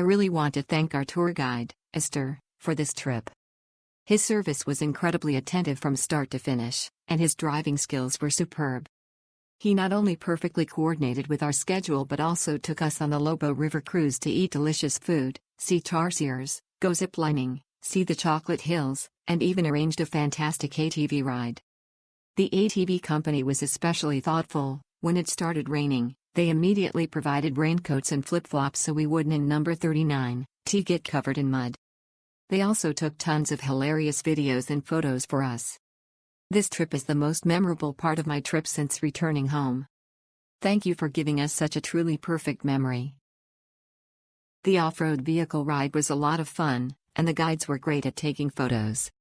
really want to thank our tour guide, Esther, for this trip. His service was incredibly attentive from start to finish, and his driving skills were superb. He not only perfectly coordinated with our schedule but also took us on the Loboc River cruise to eat delicious food, see tarsiers, go ziplining, see the chocolate hills, and even arranged a fantastic ATV ride. The ATV company was especially thoughtful. When it started raining, they immediately provided raincoats and flip-flops so we wouldn't in number 39 get covered in mud. They also took tons of hilarious videos and photos for us. This trip is the most memorable part of my trip since returning home. Thank you for giving us such a truly perfect memory. The off-road vehicle ride was a lot of fun, and the guides were great at taking photos.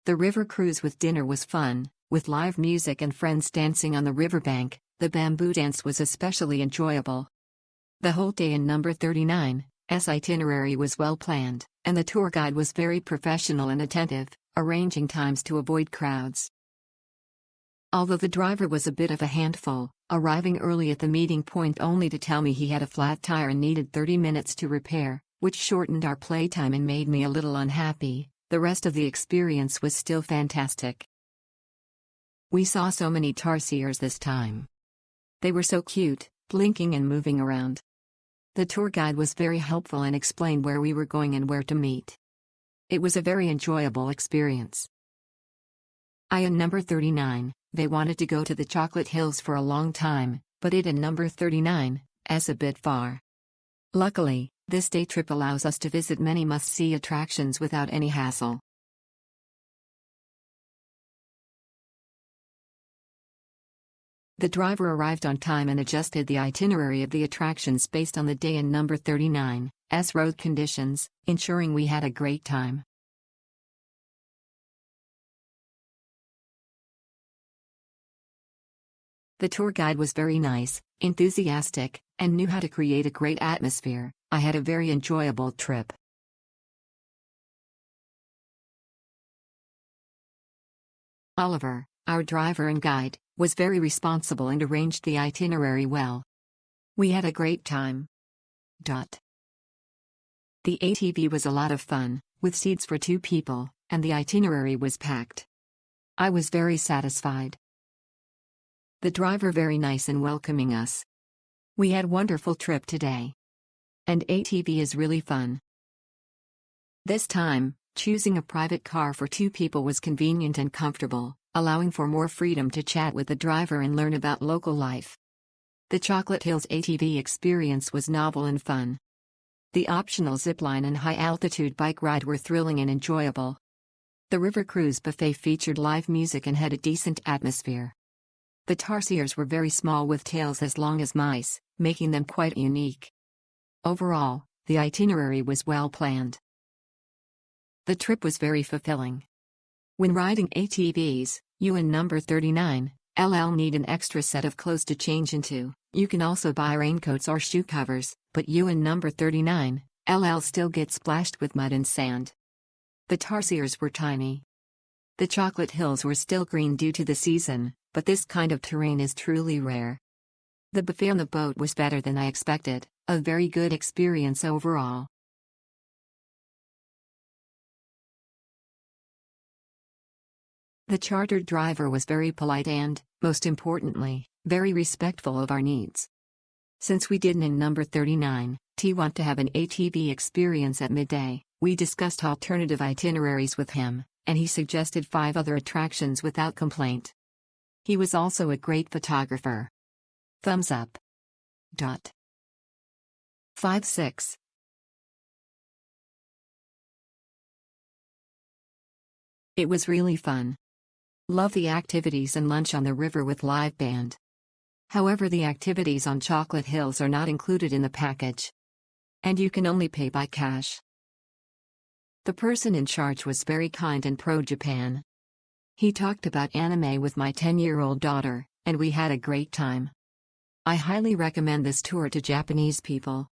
The river cruise with dinner was fun, with live music and friends dancing on the riverbank. The bamboo dance was especially enjoyable. The whole day in number 39's itinerary was well planned, and the tour guide was very professional and attentive, arranging times to avoid crowds. Although the driver was a bit of a handful, arriving early at the meeting point only to tell me he had a flat tire and needed 30 minutes to repair, which shortened our playtime and made me a little unhappy, the rest of the experience was still fantastic. We saw so many tarsiers this time. They were so cute, blinking and moving around. The tour guide was very helpful and explained where we were going and where to meet. It was a very enjoyable experience. In number 39, they wanted to go to the Chocolate Hills for a long time, but it in number 39's a bit far. Luckily, this day trip allows us to visit many must-see attractions without any hassle. The driver arrived on time and adjusted the itinerary of the attractions based on the day and number 39's road conditions, ensuring we had a great time. The tour guide was very nice, enthusiastic, and knew how to create a great atmosphere. I had a very enjoyable trip. Oliver, our driver and guide, was very responsible and arranged the itinerary well. We had a great time. The ATV was a lot of fun, with seats for 2 people, and the itinerary was packed. I was very satisfied. The driver very nice and welcoming us. We had wonderful trip today. And ATV is really fun. This time, choosing a private car for 2 people was convenient and comfortable, allowing for more freedom to chat with the driver and learn about local life. The Chocolate Hills ATV experience was novel and fun. The optional zipline and high-altitude bike ride were thrilling and enjoyable. The river cruise buffet featured live music and had a decent atmosphere. The tarsiers were very small with tails as long as mice, making them quite unique. Overall, the itinerary was well planned. The trip was very fulfilling. When riding ATVs, you in number 39 LL need an extra set of clothes to change into. You can also buy raincoats or shoe covers, but you in number 39 LL still get splashed with mud and sand. The tarsiers were tiny. The Chocolate Hills were still green due to the season, but this kind of terrain is truly rare. The buffet on the boat was better than I expected, a very good experience overall. The chartered driver was very polite and, most importantly, very respectful of our needs. Since we didn't in number 39 want to have an ATV experience at midday, we discussed alternative itineraries with him, and he suggested 5 other attractions without complaint. He was also a great photographer. Thumbs up. 56. It was really fun. Love the activities and lunch on the river with live band. However, the activities on Chocolate Hills are not included in the package. And you can only pay by cash. The person in charge was very kind and pro-Japan. He talked about anime with my 10-year-old daughter, and we had a great time. I highly recommend this tour to Japanese people.